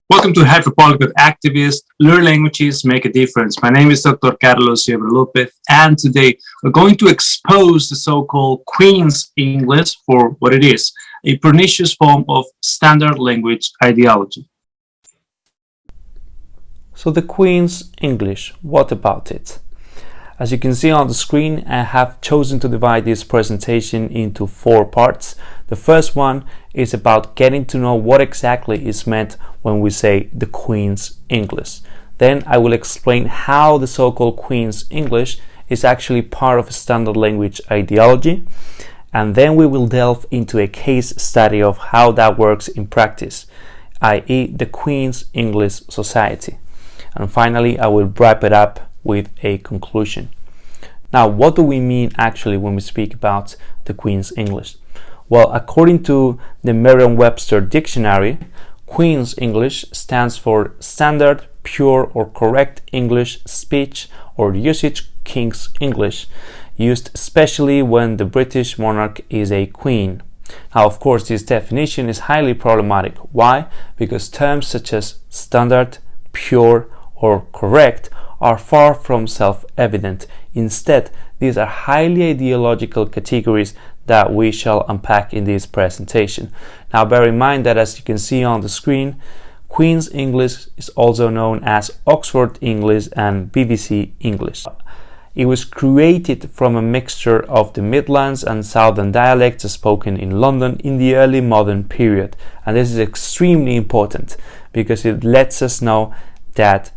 Welcome to Head Republic with Activists, Learn Languages, Make a Difference. My name is Dr. Carlos Sierra Lopez, and today we're going to expose the so-called Queen's English for what it is, a pernicious form of standard language ideology. So the Queen's English, what about it? As you can see on the screen, I have chosen to divide this presentation into 4 parts. The first one is about getting to know what exactly is meant when we say the Queen's English. Then I will explain how the so-called Queen's English is actually part of a standard language ideology. And then we will delve into a case study of how that works in practice, i.e. the Queen's English Society. And finally, I will wrap it up with a conclusion. Now, what do we mean actually when we speak about the Queen's English? Well, according to the Merriam-Webster dictionary, Queen's English stands for standard, pure or correct English speech or usage, King's English, used especially when the British monarch is a queen. Now, of course, this definition is highly problematic. Why? Because terms such as standard, pure or correct are far from self-evident. Instead, these are highly ideological categories that we shall unpack in this presentation. Now, bear in mind that, as you can see on the screen, Queen's English is also known as Oxford English and BBC English. It was created from a mixture of the Midlands and Southern dialects spoken in London in the early modern period. And this is extremely important because it lets us know that,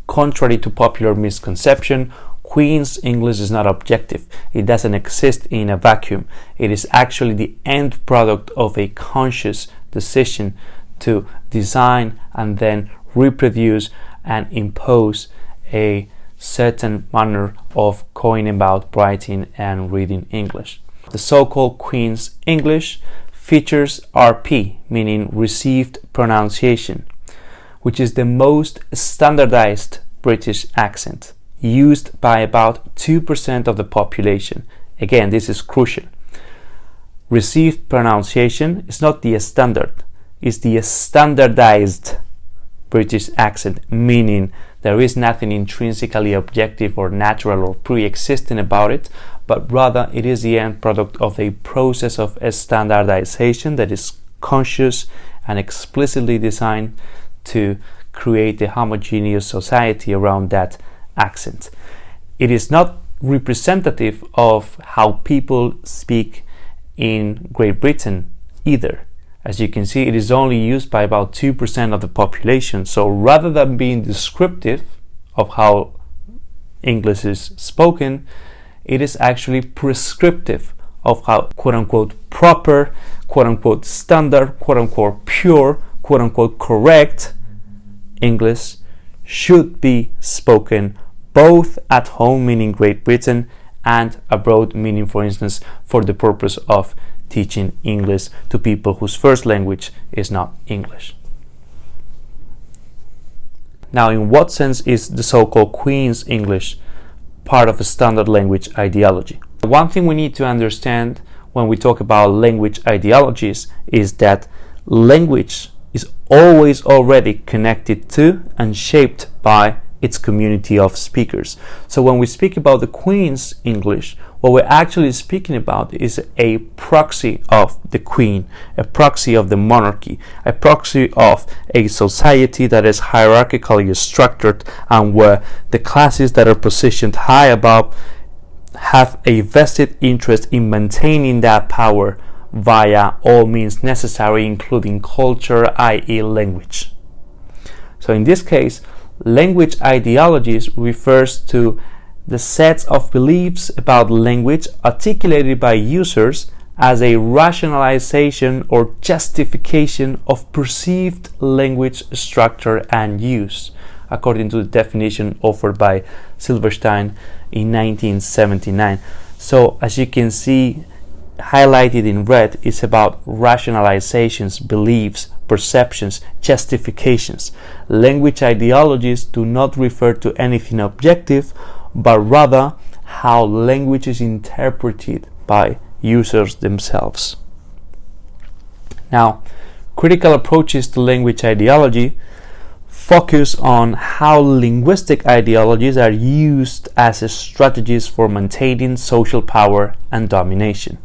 contrary to popular misconception, Queen's English is not objective. It doesn't exist in a vacuum. It is actually the end product of a conscious decision to design and then reproduce and impose a certain manner of going about writing and reading English. The so-called Queen's English features RP, meaning received pronunciation, which is the most standardized British accent, used by about 2% of the population. Again, this is crucial. Received pronunciation is not the standard, it's the standardized British accent, meaning there is nothing intrinsically objective or natural or pre-existing about it, but rather it is the end product of a process of standardization that is conscious and explicitly designed to create a homogeneous society around that accent. It is not representative of how people speak in Great Britain either. As you can see, it is only used by about 2% of the population. So rather than being descriptive of how English is spoken, it is actually prescriptive of how quote-unquote proper, quote-unquote standard, quote-unquote pure, quote-unquote correct English should be spoken both at home, meaning Great Britain, and abroad, meaning, for instance, for the purpose of teaching English to people whose first language is not English. Now, in what sense is the so-called Queen's English part of a standard language ideology? One thing we need to understand when we talk about language ideologies is that language is always already connected to and shaped by its community of speakers. So when we speak about the Queen's English, what we're actually speaking about is a proxy of the Queen, a proxy of the monarchy, a proxy of a society that is hierarchically structured and where the classes that are positioned high above have a vested interest in maintaining that power via all means necessary, including culture, i.e. language. So in this case, language ideologies refers to the sets of beliefs about language articulated by users as a rationalization or justification of perceived language structure and use, according to the definition offered by Silverstein in 1979. So as you can see, highlighted in red is about rationalizations, beliefs, perceptions, justifications. Language ideologies do not refer to anything objective, but rather how language is interpreted by users themselves. Now, critical approaches to language ideology focus on how linguistic ideologies are used as strategies for maintaining social power and domination.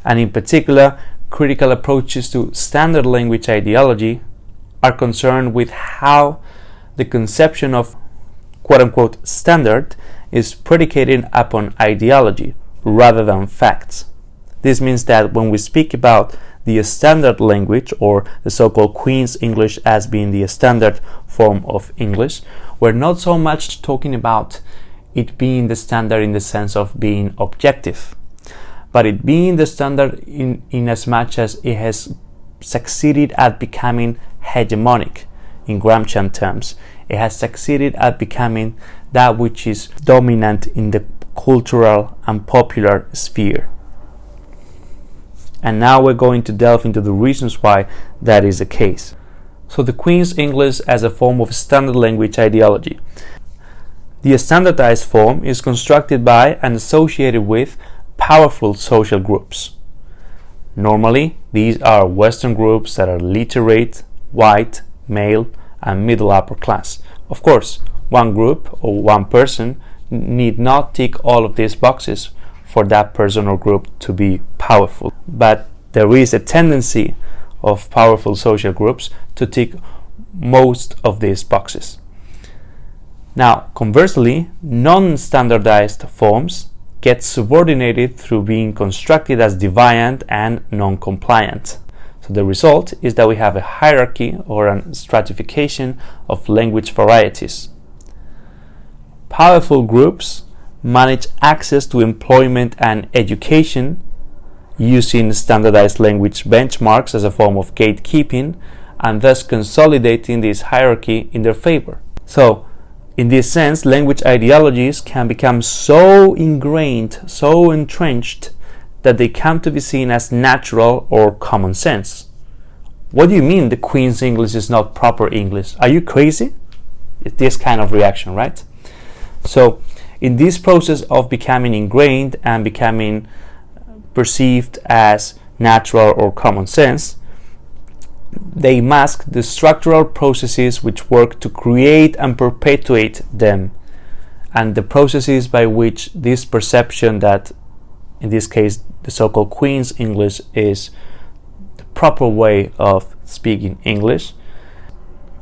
And in particular, critical approaches to standard language ideology are concerned with how the conception of quote-unquote standard is predicated upon ideology rather than facts. This means that when we speak about the standard language, or the so-called Queen's English as being the standard form of English, we're not so much talking about it being the standard in the sense of being objective, but it being the standard in as much as it has succeeded at becoming hegemonic in Gramscian terms. It has succeeded at becoming that which is dominant in the cultural and popular sphere. And now we're going to delve into the reasons why that is the case. So the Queen's English as a form of standard language ideology. The standardized form is constructed by and associated with powerful social groups. Normally, these are Western groups that are literate, white, male, and middle upper class. Of course, one group or one person need not tick all of these boxes for that person or group to be powerful, but there is a tendency of powerful social groups to tick most of these boxes. Now, conversely, non-standardized forms get subordinated through being constructed as deviant and non-compliant. So the result is that we have a hierarchy or a stratification of language varieties. Powerful groups manage access to employment and education using standardized language benchmarks as a form of gatekeeping, and thus consolidating this hierarchy in their favor. So, in this sense, language ideologies can become so ingrained, so entrenched, that they come to be seen as natural or common sense. What do you mean the Queen's English is not proper English? Are you crazy? It's this kind of reaction, right? So, in this process of becoming ingrained and becoming perceived as natural or common sense, they mask the structural processes which work to create and perpetuate them, and the processes by which this perception that, in this case, the so-called Queen's English is the proper way of speaking English,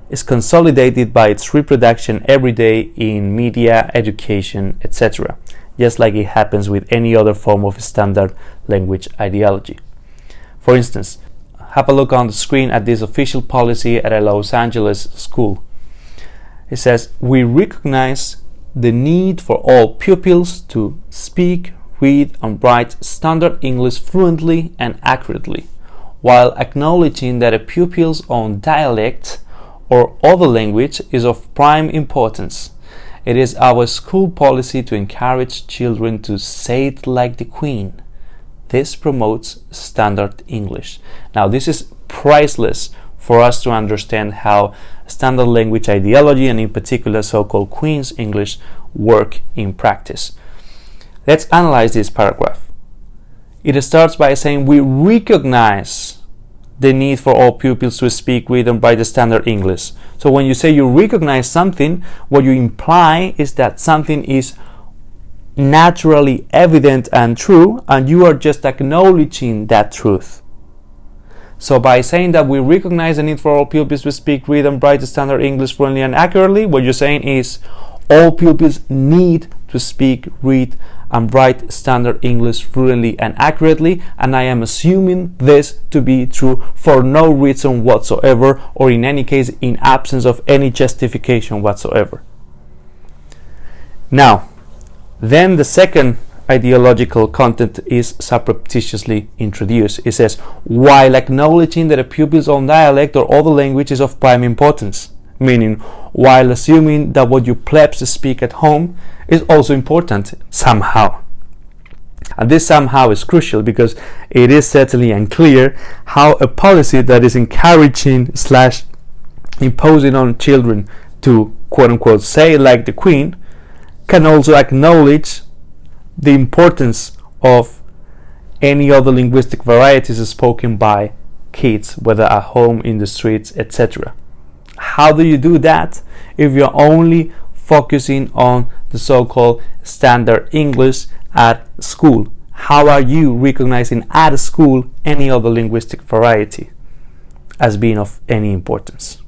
is consolidated by its reproduction every day in media, education, etc., just like it happens with any other form of standard language ideology. For instance, have a look on the screen at this official policy at a Los Angeles school. It says, "We recognize the need for all pupils to speak, read, and write standard English fluently and accurately, while acknowledging that a pupil's own dialect or other language is of prime importance. It is our school policy to encourage children to say it like the Queen. This promotes standard English." Now, this is priceless for us to understand how standard language ideology, and in particular so-called Queen's English, work in practice. Let's analyze this paragraph. It starts by saying we recognize the need for all pupils to speak, read, and write the standard English. So when you say you recognize something, what you imply is that something is naturally evident and true, and you are just acknowledging that truth. So by saying that we recognize the need for all pupils to speak, read, and write the standard English fluently and accurately, what you're saying is all pupils need to speak, read, and write standard English fluently and accurately, and I am assuming this to be true for no reason whatsoever, or in any case in absence of any justification whatsoever. Now, then the second ideological content is surreptitiously introduced. It says, while acknowledging that a pupil's own dialect or other language is of prime importance, meaning while assuming that what you plebs speak at home is also important somehow. And this somehow is crucial because it is certainly unclear how a policy that is encouraging slash imposing on children to quote unquote say like the Queen can also acknowledge the importance of any other linguistic varieties spoken by kids, whether at home, in the streets, etc. How do you do that if you're only focusing on the so-called standard English at school? How are you recognizing at school any other linguistic variety as being of any importance?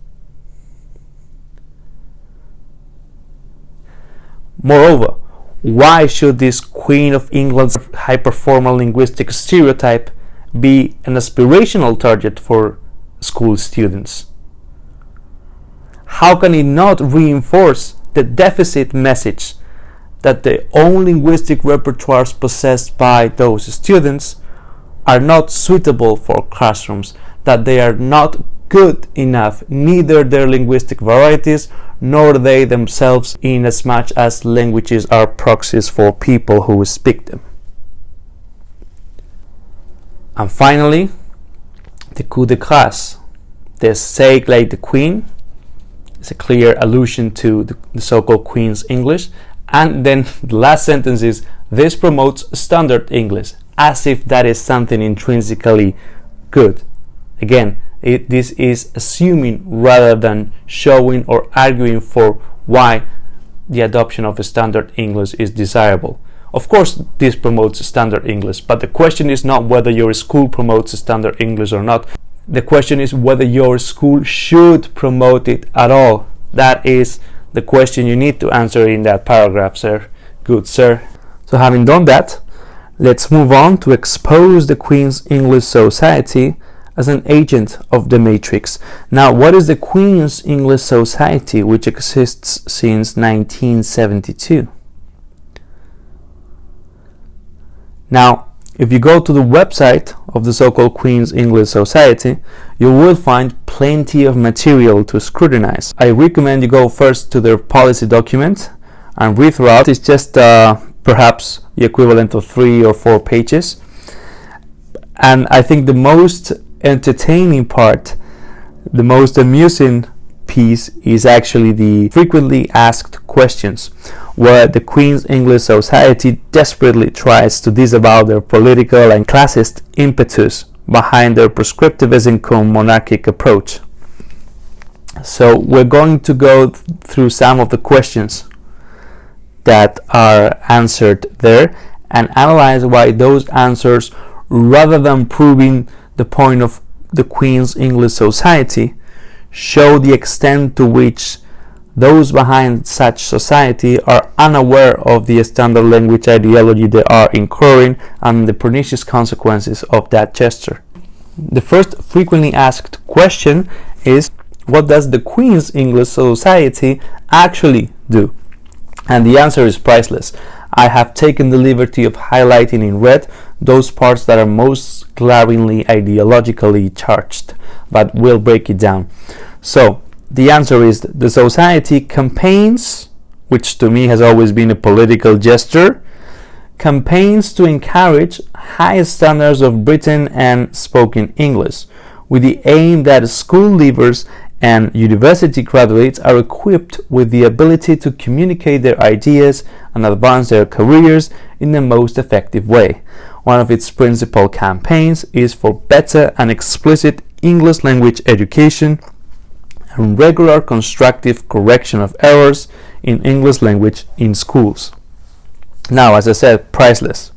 Moreover, why should this Queen of England's hyperformal linguistic stereotype be an aspirational target for school students? How can it not reinforce the deficit message that the own linguistic repertoires possessed by those students are not suitable for classrooms, that they are not good enough, neither their linguistic varieties nor they themselves, in as much as languages are proxies for people who speak them? And finally, the coup de grace, the say like the Queen, is a clear allusion to the so-called Queen's English. And then the last sentence is, this promotes standard English, as if that is something intrinsically good. Again, this is assuming rather than showing or arguing for why the adoption of a standard English is desirable. Of course, this promotes standard English, but the question is not whether your school promotes standard English or not. The question is whether your school should promote it at all. That is the question you need to answer in that paragraph, sir. Good sir. So having done that, let's move on to expose the Queen's English Society as an agent of the Matrix. Now, what is the Queen's English Society, which exists since 1972? Now, if you go to the website of the so-called Queen's English Society, you will find plenty of material to scrutinize. I recommend you go first to their policy document and read throughout. It's just perhaps the equivalent of 3 or 4 pages. And I think the most entertaining part, the most amusing piece, is actually the frequently asked questions, where the Queen's English Society desperately tries to disavow their political and classist impetus behind their prescriptivism cum monarchic approach. So we're going to go through some of the questions that are answered there and analyze why those answers, rather than proving the point of the Queen's English Society, show the extent to which those behind such society are unaware of the standard language ideology they are incurring and the pernicious consequences of that gesture. The first frequently asked question is, what does the Queen's English Society actually do? And the answer is priceless. I have taken the liberty of highlighting in red those parts that are most glaringly ideologically charged, but we'll break it down. So, the answer is the society campaigns, which to me has always been a political gesture, campaigns to encourage high standards of written and spoken English, with the aim that school leavers and university graduates are equipped with the ability to communicate their ideas and advance their careers in the most effective way. One of its principal campaigns is for better and explicit English language education and regular constructive correction of errors in English language in schools. Now, as I said, priceless.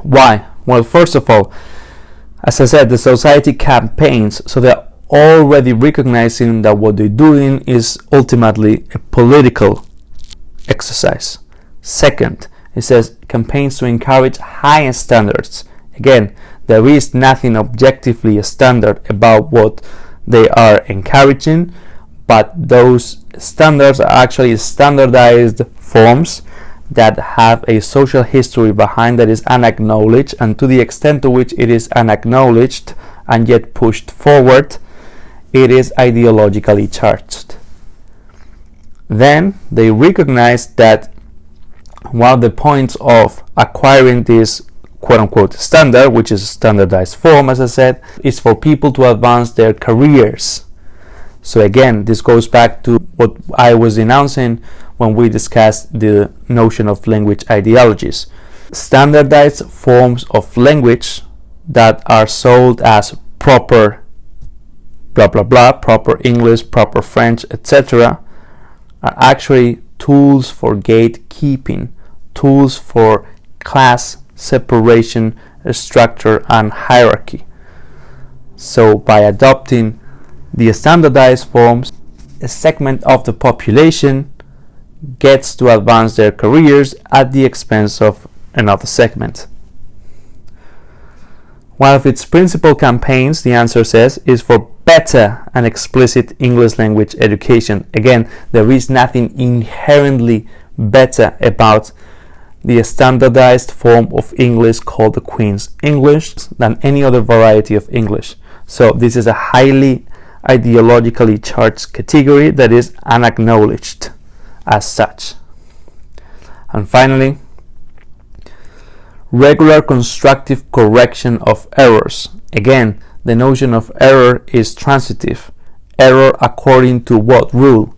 Why? Well, first of all, as I said, the society campaigns, so they're already recognizing that what they're doing is ultimately a political exercise. Second, it says campaigns to encourage higher standards. Again, there is nothing objectively standard about what they are encouraging, but those standards are actually standardized forms that have a social history behind that is unacknowledged, and to the extent to which it is unacknowledged and yet pushed forward, it is ideologically charged. Then they recognize that One of the points of acquiring this quote-unquote standard, which is a standardized form, as I said, is for people to advance their careers. So again, this goes back to what I was announcing when we discussed the notion of language ideologies. Standardized forms of language that are sold as proper blah blah blah, proper English, proper French, etc., are actually tools for gatekeeping, tools for class separation, structure, and hierarchy. So by adopting the standardized forms, a segment of the population gets to advance their careers at the expense of another segment. One of its principal campaigns, the answer says, is for better and explicit English language education. Again, there is nothing inherently better about the standardized form of English called the Queen's English than any other variety of English. So this is a highly ideologically charged category that is unacknowledged as such. And finally, regular constructive correction of errors. Again, the notion of error is transitive. Error according to what rule?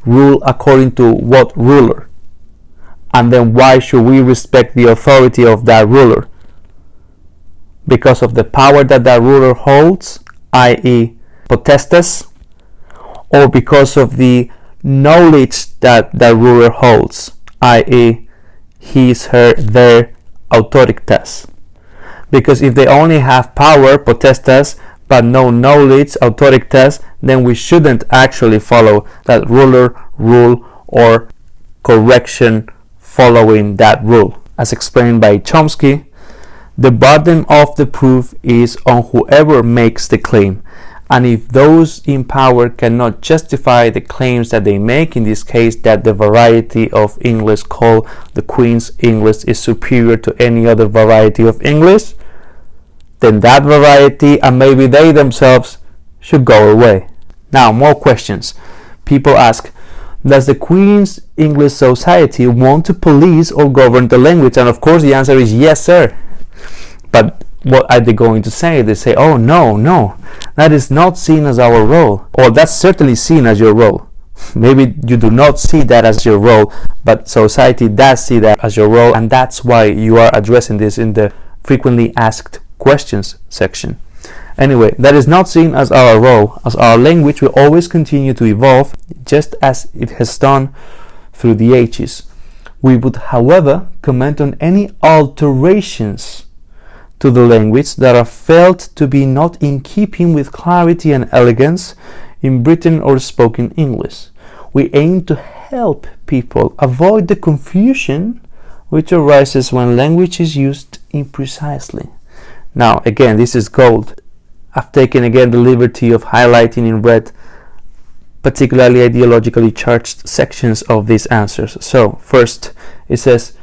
Rule according to what ruler? And then why should we respect the authority of that ruler? Because of the power that that ruler holds, i.e. potestas, or because of the knowledge that that ruler holds, i.e. his, her, their autoritas. Because if they only have power, potestas, but no knowledge, autoritas, then we shouldn't actually follow that ruler, rule, or correction following that rule. As explained by Chomsky, the burden of the proof is on whoever makes the claim, and if those in power cannot justify the claims that they make, in this case that the variety of English called the Queen's English is superior to any other variety of English, then that variety and maybe they themselves should go away. Now, more questions. People ask, does the Queen's English Society want to police or govern the language? And of course the answer is yes, sir. But what are they going to say? They say, oh no, that is not seen as our role. Or that's certainly seen as your role. Maybe you do not see that as your role, but society does see that as your role, and that's why you are addressing this in the frequently asked questions section. Anyway, that is not seen as our role, as our language will always continue to evolve just as it has done through the ages. We would, however, comment on any alterations to the language that are felt to be not in keeping with clarity and elegance in written or spoken English. We aim to help people avoid the confusion which arises when language is used imprecisely. Now, again, this is gold. I've taken again the liberty of highlighting in red particularly ideologically charged sections of these answers. So, first, it says,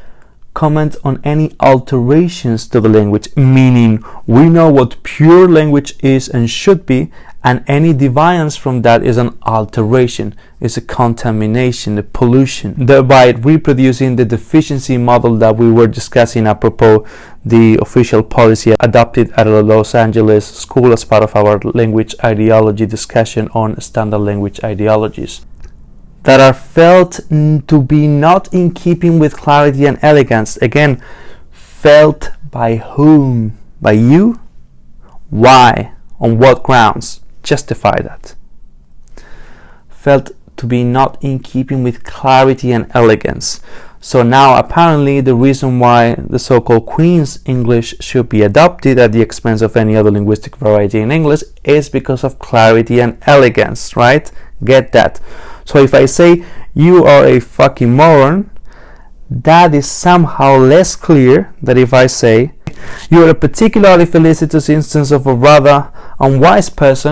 comment on any alterations to the language, meaning we know what pure language is and should be, and any deviance from that is an alteration, is a contamination, a pollution, thereby reproducing the deficiency model that we were discussing apropos the official policy adopted at the Los Angeles School as part of our language ideology discussion on standard language ideologies. That are felt to be not in keeping with clarity and elegance. Again, felt by whom? By you? Why? On what grounds? Justify that. Felt to be not in keeping with clarity and elegance. So now apparently the reason why the so-called Queen's English should be adopted at the expense of any other linguistic variety in English is because of clarity and elegance, right? Get that. So if I say you are a fucking moron, that is somehow less clear than if I say you are a particularly felicitous instance of a rather unwise person.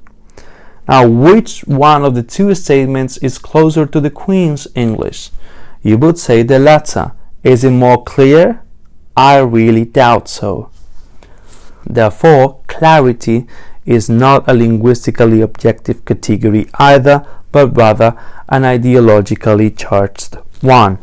Now, which one of the two statements is closer to the Queen's English? You would say the latter. Is it more clear? I really doubt so. Therefore, clarity is not a linguistically objective category either, but rather an ideologically charged one.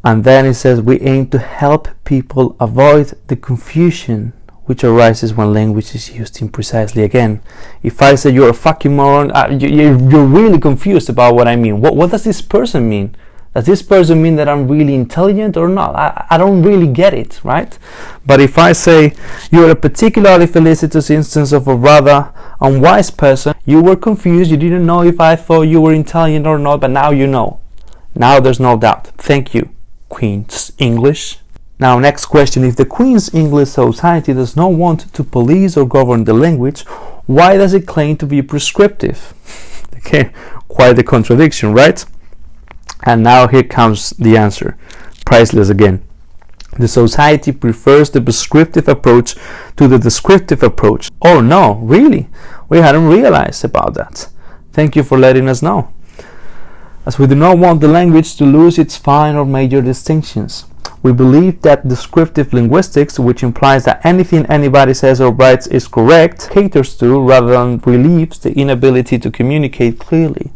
And then it says we aim to help people avoid the confusion which arises when language is used imprecisely. Again, if I say you're a fucking moron, you're really confused about what I mean. What does this person mean? Does this person mean that I'm really intelligent or not? I don't really get it, right? But if I say you're a particularly felicitous instance of a rather unwise person, you were confused, you didn't know if I thought you were intelligent or not, but now you know. Now there's no doubt. Thank you, Queen's English. Now, next question. If the Queen's English Society does not want to police or govern the language, why does it claim to be prescriptive? Okay, quite a contradiction, right? And now here comes the answer. Priceless again. The society prefers the prescriptive approach to the descriptive approach. Oh no, really? We hadn't realized about that. Thank you for letting us know. As we do not want the language to lose its fine or major distinctions, we believe that descriptive linguistics, which implies that anything anybody says or writes is correct, caters to rather than relieves the inability to communicate clearly.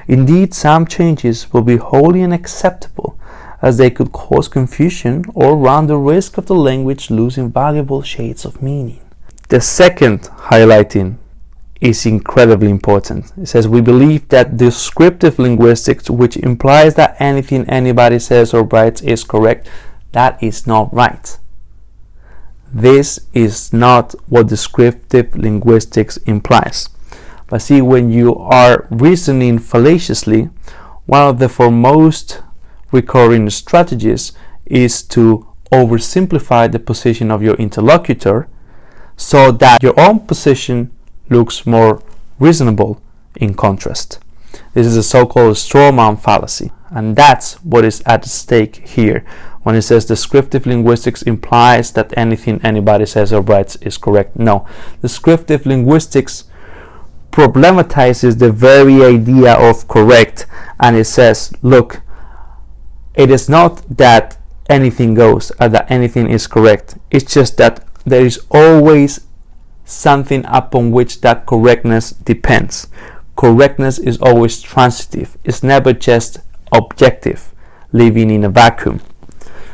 Indeed, some changes will be wholly unacceptable, as they could cause confusion or run the risk of the language losing valuable shades of meaning. The second highlighting is incredibly important. It says we believe that descriptive linguistics, which implies that anything anybody says or writes is correct, that is not right. This is not what descriptive linguistics implies. But see, when you are reasoning fallaciously, one of the foremost recurring strategies is to oversimplify the position of your interlocutor so that your own position looks more reasonable in contrast. This is a so-called straw man fallacy, and that's what is at stake here when it says descriptive linguistics implies that anything anybody says or writes is correct. No, descriptive linguistics problematizes the very idea of correct, and it says, look, it is not that anything goes or that anything is correct. It's just that there is always something upon which that correctness depends. Correctness is always transitive. It's never just objective, living in a vacuum.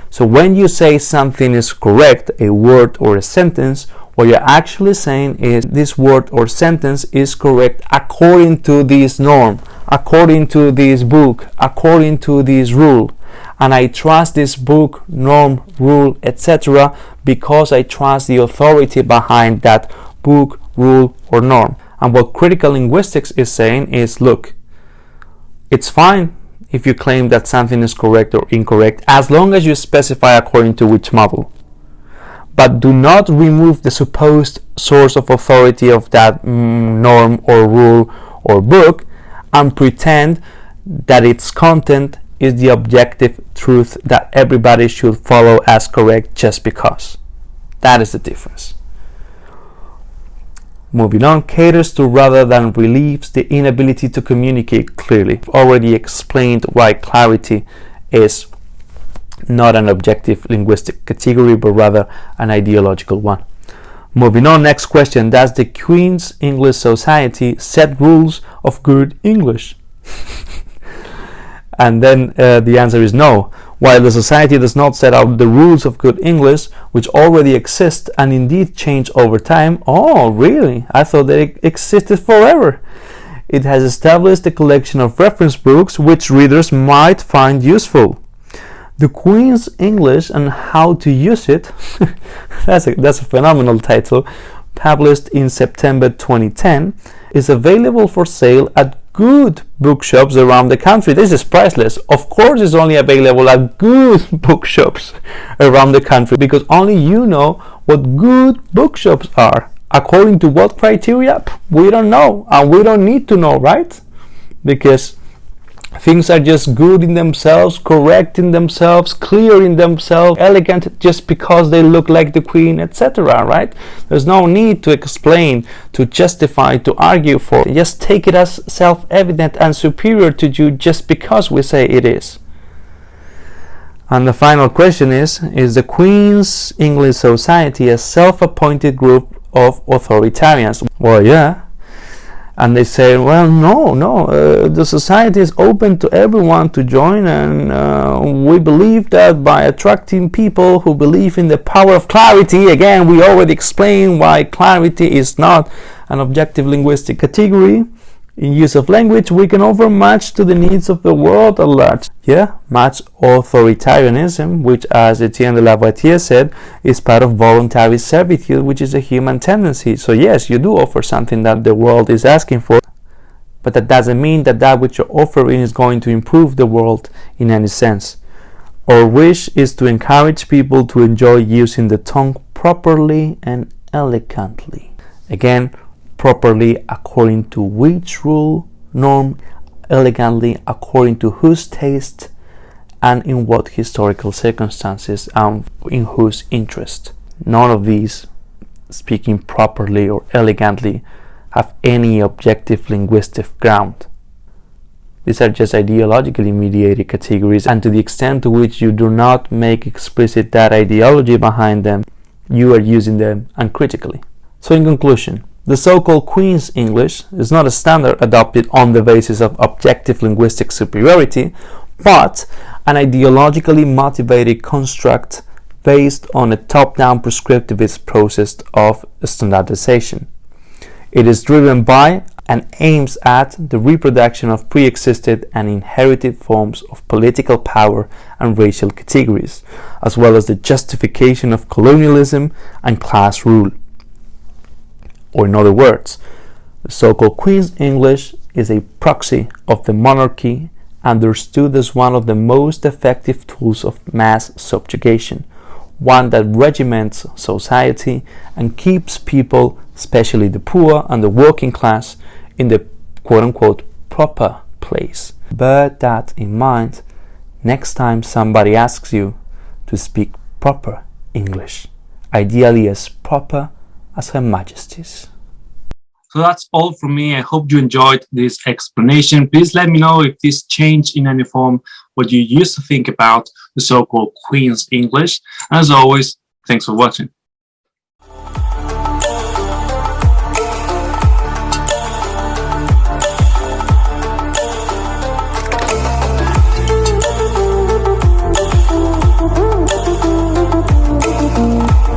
So when you say something is correct, a word or a sentence, what you're actually saying is this word or sentence is correct according to this norm, according to this book, according to this rule. And I trust this book, norm, rule, etc. because I trust the authority behind that book, rule, or norm. And what critical linguistics is saying is, look, it's fine if you claim that something is correct or incorrect as long as you specify according to which model. But do not remove the supposed source of authority of that norm or rule or book and pretend that its content is the objective truth that everybody should follow as correct just because. That is the difference. Moving on, caters to rather than relieves the inability to communicate clearly. I've already explained why clarity is not an objective linguistic category, but rather an ideological one. Moving on, next question. Does the Queen's English Society set rules of good English? And then the answer is no. While the society does not set out the rules of good English, which already exist and indeed change over time. Oh, really? I thought they existed forever. It has established a collection of reference books which readers might find useful. The Queen's English and How to Use It, that's a phenomenal title, published in September 2010, is available for sale at good bookshops around the country. This is priceless. Of course it's only available at good bookshops around the country because only you know what good bookshops are. According to what criteria? We don't know, and we don't need to know, right? Because things are just good in themselves, correct in themselves, clear in themselves, elegant just because they look like the Queen, etc. Right? There's no need to explain, to justify, to argue for. Just take it as self-evident and superior to you just because we say it is. And the final question is the Queen's English Society a self-appointed group of authoritarians? Well, yeah. And they say, well, no, the society is open to everyone to join, and we believe that by attracting people who believe in the power of clarity, again, we already explained why clarity is not an objective linguistic category. In use of language, we can offer much to the needs of the world at large. Yeah, much authoritarianism, which, as Etienne de la Boétie said, is part of voluntary servitude, which is a human tendency. So yes, you do offer something that the world is asking for, but that doesn't mean that that which you're offering is going to improve the world in any sense. Our wish is to encourage people to enjoy using the tongue properly and elegantly. Again, properly according to which rule, norm, elegantly according to whose taste, and in what historical circumstances, and in whose interest. None of these, speaking properly or elegantly, have any objective linguistic ground. These are just ideologically mediated categories, and to the extent to which you do not make explicit that ideology behind them, you are using them uncritically. So in conclusion, the so-called Queen's English is not a standard adopted on the basis of objective linguistic superiority, but an ideologically motivated construct based on a top-down prescriptivist process of standardization. It is driven by and aims at the reproduction of pre-existed and inherited forms of political power and racial categories, as well as the justification of colonialism and class rule. Or in other words, the so-called Queen's English is a proxy of the monarchy, understood as one of the most effective tools of mass subjugation, one that regiments society and keeps people, especially the poor and the working class, in the quote-unquote proper place. Bear that in mind next time somebody asks you to speak proper English, ideally as proper as Her Majesty's. So that's all from me. I hope you enjoyed this explanation. Please let me know if this changed in any form what you used to think about the so-called Queen's English. As always, thanks for watching.